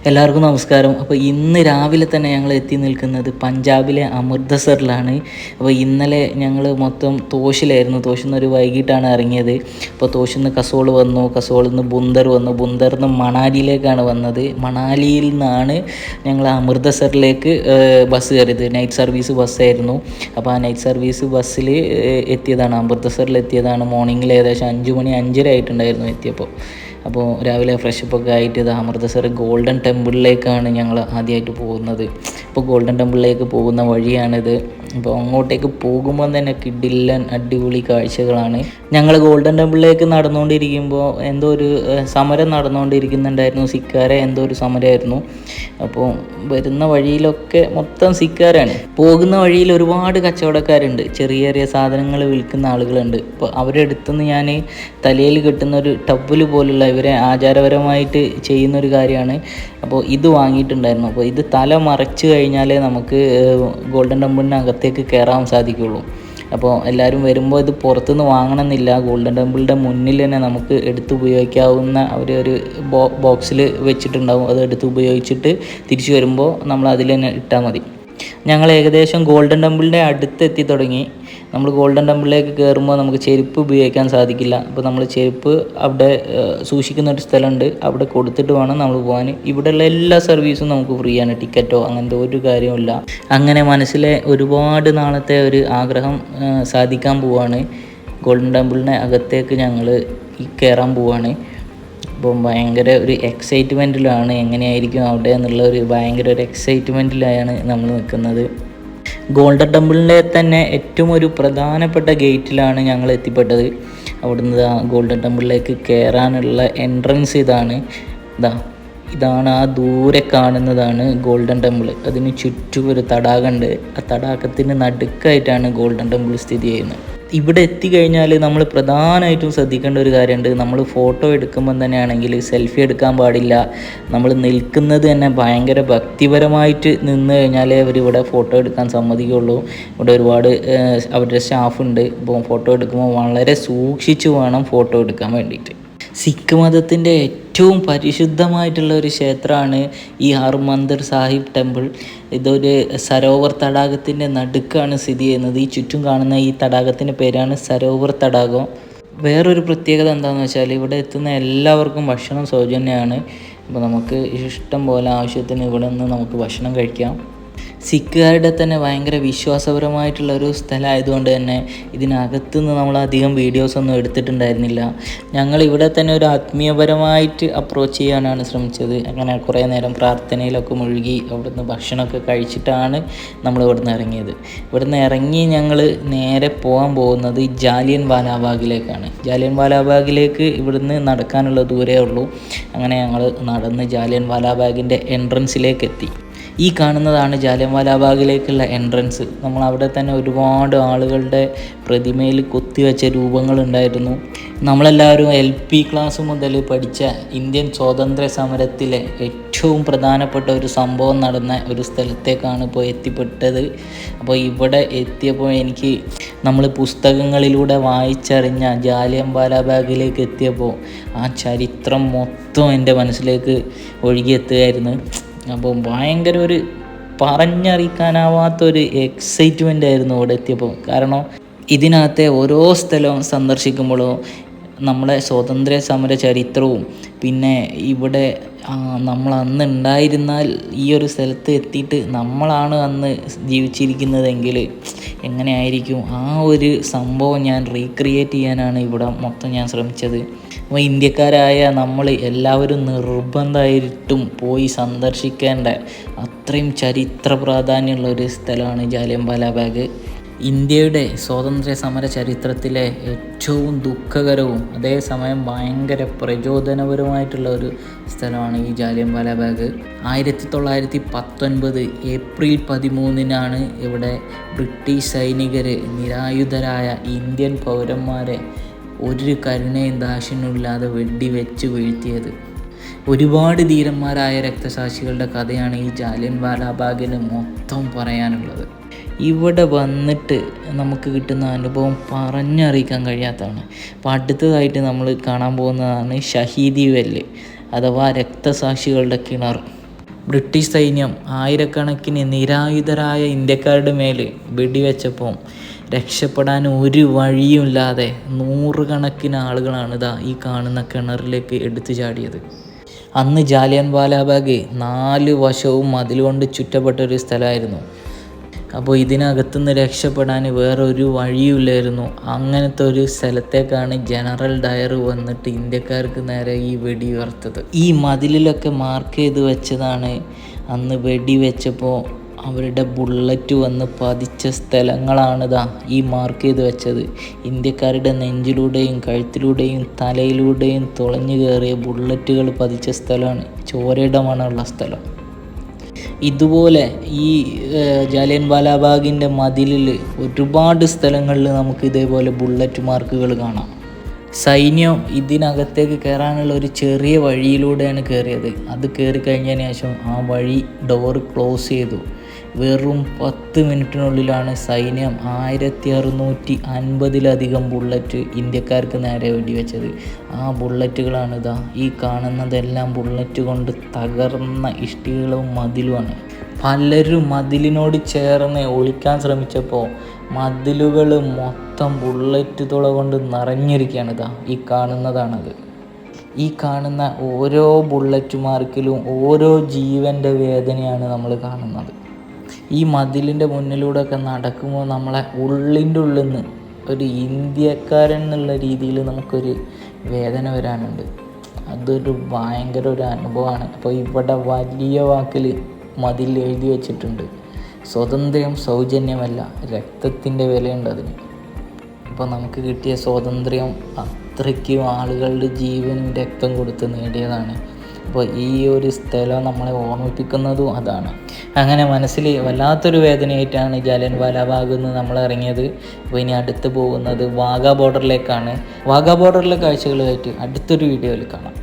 എല്ലാവർക്കും നമസ്കാരം. അപ്പോൾ ഇന്ന് രാവിലെ തന്നെ ഞങ്ങൾ എത്തി നിൽക്കുന്നത് പഞ്ചാബിലെ അമൃത്സറിലാണ്. അപ്പോൾ ഇന്നലെ ഞങ്ങൾ മൊത്തം തോഷിലായിരുന്നു. തോഷിൽ നിന്ന് വൈകിട്ടാണ് ഇറങ്ങിയത്. അപ്പോൾ തോഷിൽ നിന്ന് കസോൾ വന്നു, കസോളിൽ നിന്ന് ബുന്ദർ വന്നു, ബുന്ദറിൽ നിന്ന് മണാലിയിലേക്കാണ് വന്നത്. മണാലിയിൽ നിന്നാണ് ഞങ്ങൾ അമൃത്സറിലേക്ക് ബസ് കയറിയത്. നൈറ്റ് സർവീസ് ബസ്സായിരുന്നു. അപ്പോൾ ആ നൈറ്റ് സർവീസ് ബസ്സിൽ എത്തിയതാണ്, അമൃത്സറിൽ എത്തിയതാണ്. മോർണിംഗിൽ ഏകദേശം 5 മണി 5:30 ആയിട്ടുണ്ടായിരുന്നു എത്തിയപ്പോൾ. അപ്പോൾ രാവിലെ ഫ്രഷപ്പൊക്കെ ആയിട്ട് ഇത് അമൃത്സർ ഗോൾഡൻ ടെമ്പിളിലേക്കാണ് ഞങ്ങൾ ആദ്യമായിട്ട് പോകുന്നത്. അപ്പോൾ ഗോൾഡൻ ടെമ്പിളിലേക്ക് പോകുന്ന വഴിയാണിത്. അപ്പോൾ അങ്ങോട്ടേക്ക് പോകുമ്പോൾ തന്നെ കിടിലൻ അടിപൊളി കാഴ്ചകളാണ്. ഞങ്ങൾ ഗോൾഡൻ ടെമ്പിളിലേക്ക് നടന്നുകൊണ്ടിരിക്കുമ്പോൾ എന്തോ ഒരു സമരം നടന്നുകൊണ്ടിരിക്കുന്നുണ്ടായിരുന്നു. സിക്കാരെ എന്തോ ഒരു സമരമായിരുന്നു. അപ്പോൾ വരുന്ന വഴിയിലൊക്കെ മൊത്തം സിക്കാരാണ്. പോകുന്ന വഴിയിൽ ഒരുപാട് കച്ചവടക്കാരുണ്ട്, ചെറിയ ചെറിയ സാധനങ്ങൾ വിൽക്കുന്ന ആളുകളുണ്ട്. അപ്പോൾ അവരുടെ അടുത്തുനിന്ന് ഞാൻ തലയിൽ കെട്ടുന്ന ഒരു ടവ്വൽ പോലുള്ള ഇവരെ ആചാരപരമായിട്ട് ചെയ്യുന്നൊരു കാര്യമാണ്. അപ്പോൾ ഇത് വാങ്ങിയിട്ടുണ്ടായിരുന്നു. അപ്പോൾ ഇത് തല മറച്ച് കഴിഞ്ഞാലേ നമുക്ക് ഗോൾഡൻ ടെമ്പിളിനകത്തേക്ക് കയറാൻ സാധിക്കുള്ളൂ. അപ്പോൾ എല്ലാവരും വരുമ്പോൾ ഇത് പുറത്തുനിന്ന് വാങ്ങണമെന്നില്ല, ഗോൾഡൻ ടെമ്പിളിൻ്റെ മുന്നിൽ തന്നെ നമുക്ക് എടുത്ത് ഉപയോഗിക്കാവുന്ന ഒരു ബോക്സിൽ വെച്ചിട്ടുണ്ടാവും. അത് എടുത്ത് ഉപയോഗിച്ചിട്ട് തിരിച്ചു വരുമ്പോൾ നമ്മൾ അതിൽ തന്നെ ഇട്ടാൽ മതി. ഞങ്ങൾ ഏകദേശം ഗോൾഡൻ ടെമ്പിളിൻ്റെ അടുത്തെത്തി തുടങ്ങി. നമ്മൾ ഗോൾഡൻ ടെമ്പിളിലേക്ക് കയറുമ്പോൾ നമുക്ക് ചെരുപ്പ് ഉപയോഗിക്കാൻ സാധിക്കില്ല. അപ്പോൾ നമ്മൾ ചെരുപ്പ് അവിടെ സൂക്ഷിക്കുന്ന ഒരു സ്ഥലമുണ്ട്, അവിടെ കൊടുത്തിട്ട് വേണം നമ്മൾ പോകാൻ. ഇവിടെയുള്ള എല്ലാ സർവീസും നമുക്ക് ഫ്രീ ആണ്, ടിക്കറ്റോ അങ്ങനത്തെ ഒരു കാര്യമില്ല. അങ്ങനെ മനസ്സിലെ ഒരുപാട് നാളത്തെ ഒരു ആഗ്രഹം സാധിക്കാൻ പോവാണ്. ഗോൾഡൻ ടെമ്പിളിൻ്റെ അകത്തേക്ക് ഞങ്ങൾ കയറാൻ പോവാണ്. അപ്പം ഭയങ്കര ഒരു എക്സൈറ്റ്മെൻറ്റിലാണ്, എങ്ങനെയായിരിക്കും അവിടെ എന്നുള്ള ഒരു ഭയങ്കര ഒരു എക്സൈറ്റ്മെൻറ്റിലാണ് നമ്മൾ നിൽക്കുന്നത്. ഗോൾഡൻ ടെമ്പിളിൻ്റെ തന്നെ ഏറ്റവും ഒരു പ്രധാനപ്പെട്ട ഗേറ്റിലാണ് ഞങ്ങൾ എത്തിപ്പെട്ടത്. അവിടുന്ന് ഗോൾഡൻ ടെമ്പിളിലേക്ക് കയറാനുള്ള എൻട്രൻസ് ഇതാണ് ആ ദൂരെ കാണുന്നതാണ് ഗോൾഡൻ ടെമ്പിൾ. അതിന് ചുറ്റും ഒരു തടാകമുണ്ട്. ആ തടാകത്തിന് നടുക്കായിട്ടാണ് ഗോൾഡൻ ടെമ്പിൾ സ്ഥിതി ചെയ്യുന്നത്. ഇവിടെ എത്തിക്കഴിഞ്ഞാൽ നമ്മൾ പ്രധാനമായിട്ടും ശ്രദ്ധിക്കേണ്ട ഒരു കാര്യമുണ്ട്. നമ്മൾ ഫോട്ടോ എടുക്കുമ്പം തന്നെയാണെങ്കിൽ സെൽഫി എടുക്കാൻ പാടില്ല. നമ്മൾ നിൽക്കുന്നത് തന്നെ ഭയങ്കര ഭക്തിപരമായിട്ട് നിന്ന് കഴിഞ്ഞാലേ അവർ ഇവിടെ ഫോട്ടോ എടുക്കാൻ സമ്മതിക്കുള്ളൂ. ഇവിടെ ഒരുപാട് അവരുടെ സ്റ്റാഫുണ്ട്. ഇപ്പോൾ ഫോട്ടോ എടുക്കുമ്പോൾ വളരെ സൂക്ഷിച്ച് വേണം ഫോട്ടോ എടുക്കാൻ വേണ്ടിയിട്ട്. സിഖ് മതത്തിൻ്റെ ഏറ്റവും പരിശുദ്ധമായിട്ടുള്ള ഒരു ക്ഷേത്രമാണ് ഈ ഹർമന്ദിർ സാഹിബ് ടെമ്പിൾ. ഇതൊരു സരോവർ തടാകത്തിൻ്റെ നടുക്കാണ് സ്ഥിതി ചെയ്യുന്നത്. ഈ ചുറ്റും കാണുന്ന ഈ തടാകത്തിൻ്റെ പേരാണ് സരോവർ തടാകം. വേറൊരു പ്രത്യേകത എന്താണെന്ന് വെച്ചാൽ ഇവിടെ എത്തുന്ന എല്ലാവർക്കും ഭക്ഷണം സൗജന്യമാണ്. അപ്പോൾ നമുക്ക് ഇഷ്ടം പോലെ ആവശ്യത്തിന് ഇവിടെ നിന്ന് നമുക്ക് ഭക്ഷണം കഴിക്കാം. സിഖുകാരുടെ തന്നെ ഭയങ്കര വിശ്വാസപരമായിട്ടുള്ള ഒരു സ്ഥലമായതുകൊണ്ട് തന്നെ ഇതിനകത്തുനിന്ന് നമ്മൾ അധികം വീഡിയോസൊന്നും എടുത്തിട്ടുണ്ടായിരുന്നില്ല. ഞങ്ങൾ ഇവിടെ തന്നെ ഒരു ആത്മീയപരമായിട്ട് അപ്രോച്ച് ചെയ്യാനാണ് ശ്രമിച്ചത്. അങ്ങനെ കുറേ നേരം പ്രാർത്ഥനയിലൊക്കെ മുഴുകി അവിടുന്ന് ഭക്ഷണമൊക്കെ കഴിച്ചിട്ടാണ് നമ്മൾ ഇവിടുന്ന് ഇറങ്ങിയത്. ഇവിടുന്ന് ഇറങ്ങി ഞങ്ങൾ നേരെ പോകാൻ പോകുന്നത് ജാലിയൻ വാലാബാഗിലേക്കാണ്. ജാലിയൻ വാലാബാഗിലേക്ക് ഇവിടുന്ന് നടക്കാനുള്ള ദൂരമേ ഉള്ളൂ. അങ്ങനെ ഞങ്ങൾ നടന്ന് ജാലിയൻ വാലാബാഗിൻ്റെ എൻട്രൻസിലേക്ക് എത്തി. ഈ കാണുന്നതാണ് ജാലിയൻ വാലാബാഗിലേക്കുള്ള എൻട്രൻസ്. നമ്മൾ അവിടെ തന്നെ ഒരുപാട് ആളുകളുടെ പ്രതിമയിൽ കൊത്തിവെച്ച രൂപങ്ങളുണ്ടായിരുന്നു. നമ്മളെല്ലാവരും LP ക്ലാസ് മുതൽ പഠിച്ച ഇന്ത്യൻ സ്വാതന്ത്ര്യ സമരത്തിലെ ഏറ്റവും പ്രധാനപ്പെട്ട ഒരു സംഭവം നടന്ന ഒരു സ്ഥലത്തേക്കാണ് ഇപ്പോൾ എത്തിപ്പെട്ടത്. അപ്പോൾ ഇവിടെ എത്തിയപ്പോൾ എനിക്ക് നമ്മൾ പുസ്തകങ്ങളിലൂടെ വായിച്ചറിഞ്ഞ ജാലിയൻ വാലാബാഗിലേക്ക് എത്തിയപ്പോൾ ആ ചരിത്രം മൊത്തം എൻ്റെ മനസ്സിലേക്ക് ഒഴുകിയെത്തുകയായിരുന്നു. അപ്പോൾ ഭയങ്കര ഒരു പറഞ്ഞറിയിക്കാനാവാത്തൊരു എക്സൈറ്റ്മെൻ്റ് ആയിരുന്നു ഇവിടെ എത്തിയപ്പോൾ. കാരണം ഇതിനകത്തെ ഓരോ സ്ഥലവും സന്ദർശിക്കുമ്പോഴോ നമ്മളെ സ്വാതന്ത്ര്യ സമര ചരിത്രവും പിന്നെ ഇവിടെ നമ്മൾ അന്ന് ഉണ്ടായിരുന്നാൽ ഈ ഒരു സ്ഥലത്ത് എത്തിയിട്ട് നമ്മളാണ് അന്ന് ജീവിച്ചിരിക്കുന്നതെങ്കിൽ എങ്ങനെയായിരിക്കും ആ ഒരു സംഭവം ഞാൻ റീക്രിയേറ്റ് ചെയ്യാനാണ് ഇവിടെ മൊത്തം ഞാൻ ശ്രമിച്ചത്. അപ്പോൾ ഇന്ത്യക്കാരായ നമ്മൾ എല്ലാവരും നിർബന്ധമായിട്ടും പോയി സന്ദർശിക്കേണ്ട അത്രയും ചരിത്ര പ്രാധാന്യമുള്ള ഒരു സ്ഥലമാണ് ജാലിയൻ വാലാബാഗ്. ഇന്ത്യയുടെ സ്വാതന്ത്ര്യ സമര ചരിത്രത്തിലെ ഏറ്റവും ദുഃഖകരവും അതേസമയം ഭയങ്കര പ്രചോദനപരമായിട്ടുള്ള ഒരു സ്ഥലമാണ് ഈ ജാലിയൻ വാലാബാഗ്. 1919 ഏപ്രിൽ 13 ഇവിടെ ബ്രിട്ടീഷ് സൈനികർ നിരായുധരായ ഇന്ത്യൻ പൗരന്മാരെ ഒരു കരുണയും ദാക്ഷിണ്യമില്ലാതെ വെടിവെച്ച് വീഴ്ത്തിയത്. ഒരുപാട് ധീരന്മാരായ രക്തസാക്ഷികളുടെ കഥയാണ് ഈ ജാലിയൻ വാലാബാഗിന് മൊത്തം പറയാനുള്ളത്. ഇവിടെ വന്നിട്ട് നമുക്ക് കിട്ടുന്ന അനുഭവം പറഞ്ഞറിയിക്കാൻ കഴിയാത്തതാണ്. അപ്പോൾ അടുത്തതായിട്ട് നമ്മൾ കാണാൻ പോകുന്നതാണ് ഷഹീദി വെല്ല് അഥവാ രക്തസാക്ഷികളുടെ കിണർ. ബ്രിട്ടീഷ് സൈന്യം ആയിരക്കണക്കിന് നിരായുധരായ ഇന്ത്യക്കാരുടെ മേൽ വെടിവെച്ചപ്പോൾ രക്ഷപ്പെടാൻ ഒരു വഴിയുമില്ലാതെ നൂറുകണക്കിന് ആളുകളാണ് ഈ കാണുന്ന കിണറിലേക്ക് എടുത്തു ചാടിയത്. അന്ന് ജാലിയൻ വാലാബാഗ് 4 വശവും മതിൽ കൊണ്ട് ചുറ്റപ്പെട്ടൊരു സ്ഥലമായിരുന്നു. അപ്പോൾ ഇതിനകത്തുനിന്ന് രക്ഷപ്പെടാൻ വേറെ ഒരു വഴിയുമില്ലായിരുന്നു. അങ്ങനത്തെ ഒരു സ്ഥലത്തേക്കാണ് ജനറൽ ഡയർ വന്നിട്ട് ഇന്ത്യക്കാർക്ക് നേരെ ഈ വെടി ഉയർത്തത്. ഈ മതിലിലൊക്കെ മാർക്ക് ചെയ്ത് വെച്ചതാണ് അന്ന് വെടി വെച്ചപ്പോൾ അവരുടെ ബുള്ളറ്റ് വന്ന് പതിച്ച സ്ഥലങ്ങളാണിതാ ഈ മാർക്ക് ചെയ്ത് വെച്ചത്. ഇന്ത്യക്കാരുടെ നെഞ്ചിലൂടെയും കഴുത്തിലൂടെയും തലയിലൂടെയും തുളഞ്ഞു കയറിയ ബുള്ളറ്റുകൾ പതിച്ച സ്ഥലമാണ്, ചോരയുടെ മണമുള്ള സ്ഥലം. ഇതുപോലെ ഈ ജാലിയൻ വാലാബാഗിൻ്റെ മതിലിൽ ഒരുപാട് സ്ഥലങ്ങളിൽ നമുക്ക് ഇതേപോലെ ബുള്ളറ്റ് മാർക്കുകൾ കാണാം. സൈന്യം ഇതിനകത്തേക്ക് കയറാനുള്ള ഒരു ചെറിയ വഴിയിലൂടെയാണ് കയറിയത്. അത് കയറി കഴിഞ്ഞതിന് ശേഷം ആ വഴി ഡോറ് ക്ലോസ് ചെയ്തു. വെറും 10 മിനിറ്റിനുള്ളിലാണ് സൈന്യം 1650-ലധികം ബുള്ളറ്റ് ഇന്ത്യക്കാർക്ക് നേരെ വെടിവെച്ചത്. ആ ബുള്ളറ്റുകളാണ് ഈ കാണുന്നതെല്ലാം ബുള്ളറ്റ് കൊണ്ട് തകർന്ന ഇഷ്ടികളും മതിലുമാണ്. പലരും മതിലിനോട് ചേർന്ന് ഒളിക്കാൻ ശ്രമിച്ചപ്പോൾ മതിലുകൾ മൊത്തം ബുള്ളറ്റ് തുള കൊണ്ട് നിറഞ്ഞിരിക്കുകയാണ്. ഈ കാണുന്നതാണത്. ഈ കാണുന്ന ഓരോ ബുള്ളറ്റ് മാർക്കിലും ഓരോ ജീവൻ്റെ വേദനയാണ് നമ്മൾ കാണുന്നത്. ഈ മതിലിൻ്റെ മുന്നിലൂടെയൊക്കെ നടക്കുമ്പോൾ നമ്മളെ ഉള്ളിൻ്റെ ഉള്ളിൽ നിന്ന് ഒരു ഇന്ത്യക്കാരൻ എന്നുള്ള രീതിയിൽ നമുക്കൊരു വേദന വരാനുണ്ട്. അതൊരു ഭയങ്കര ഒരു അനുഭവമാണ്. അപ്പോൾ ഇവിടെ വലിയ വാക്കിൽ മതിൽ എഴുതി വെച്ചിട്ടുണ്ട്, സ്വാതന്ത്ര്യം സൗജന്യമല്ല, രക്തത്തിൻ്റെ വിലയുണ്ട് അതിന്. അപ്പോൾ നമുക്ക് കിട്ടിയ സ്വാതന്ത്ര്യം അത്രയ്ക്കും ആളുകളുടെ ജീവനും രക്തം കൊടുത്ത് നേടിയതാണ്. അപ്പോൾ ഈ ഒരു സ്ഥലം നമ്മളെ ഓർമ്മിപ്പിക്കുന്നതും അതാണ്. അങ്ങനെ മനസ്സിൽ വല്ലാത്തൊരു വേദനയായിട്ടാണ് ജാലിയൻ വാലാബാഗിൽ നിന്ന് നമ്മൾ ഇറങ്ങിയത്. അപ്പോൾ ഇനി അടുത്ത് പോകുന്നത് വാഗാ ബോർഡറിലേക്കാണ്. വാഗാ ബോർഡറിലെ കാഴ്ചകളുമായിട്ട് അടുത്തൊരു വീഡിയോയിൽ കാണാം.